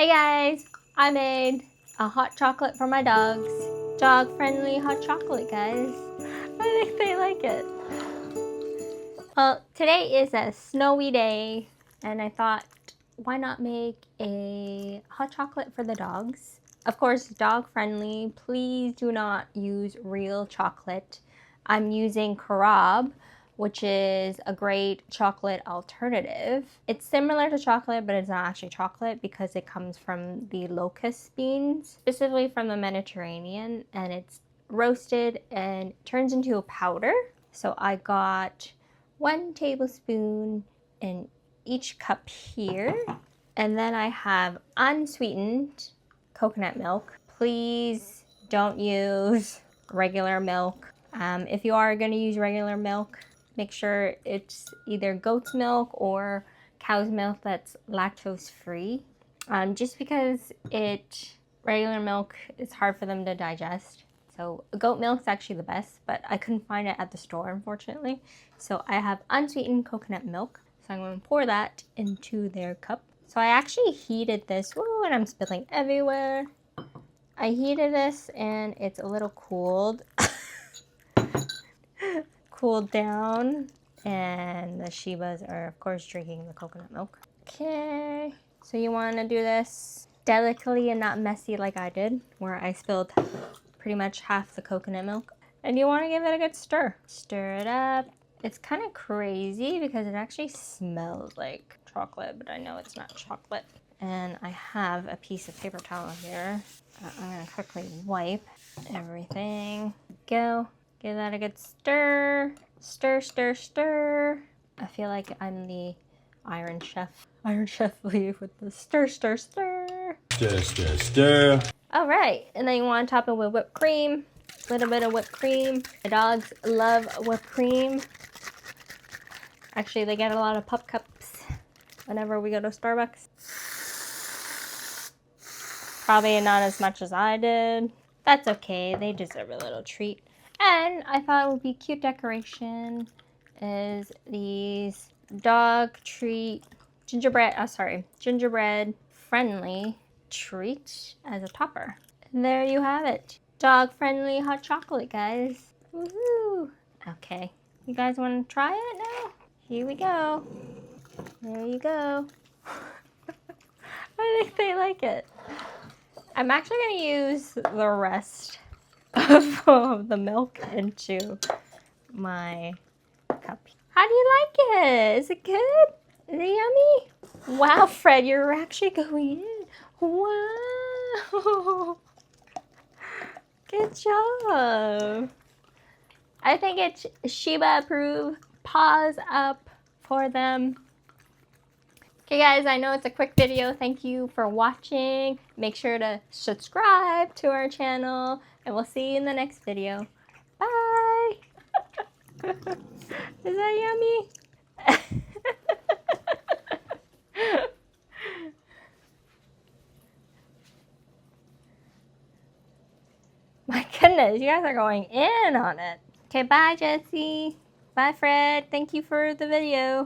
Hey guys, I made a hot chocolate for my dogs. Dog-friendly hot chocolate, guys. I think they like it. Well, today is a snowy day, and I thought, why not make a hot chocolate for the dogs? Of course, dog-friendly. Please do not use real chocolate. I'm using carob, which is a great chocolate alternative. It's similar to chocolate, but it's not actually chocolate because it comes from the locust beans, specifically from the Mediterranean, and it's roasted and turns into a powder. So I got 1 tablespoon in each cup here, and then I have unsweetened coconut milk. Please don't use regular milk. If you are going to use regular milk, make sure it's either goat's milk or cow's milk that's lactose free. Just because regular milk is hard for them to digest. So goat milk's actually the best, but I couldn't find it at the store, unfortunately. So I have unsweetened coconut milk. So I'm going to pour that into their cup. So I actually heated this. Woo, and I'm spilling everywhere. I heated this and it's a little cooled. Cooled down. And the Shibas are, of course, drinking the coconut milk. Okay. So you want to do this delicately and not messy like I did, where I spilled pretty much half the coconut milk. And you want to give it a good stir. Stir it up. It's kind of crazy because it actually smells like chocolate, but I know it's not chocolate. And I have a piece of paper towel here. I'm going to quickly wipe everything. Go. Give that a good stir. Stir, stir, stir. I feel like I'm the Iron Chef. Iron Chef Lee with the stir, stir, stir. Stir, stir, stir. All right, and then you want to top it with whipped cream. A little bit of whipped cream. The dogs love whipped cream. Actually, they get a lot of pup cups whenever we go to Starbucks. Probably not as much as I did. That's okay, they deserve a little treat. And I thought it would be cute decoration is these dog treat gingerbread friendly treat as a topper. And there you have it. Dog friendly hot chocolate, guys. Woohoo! Okay, you guys want to try it now? Here we go. There you go. I think they like it. I'm actually going to use the rest of the milk into my cup. How do you like it? Is it good? Is it yummy? Wow, Fred, you're actually going in. Wow. Good job. I think it's Shiba approved. Paws up for them. Okay guys, I know it's a quick video. Thank you for watching. Make sure to subscribe to our channel and we'll see you in the next video. Bye. Is that yummy? My goodness, you guys are going in on it. Okay, bye Jesse. Bye Fred. Thank you for the video.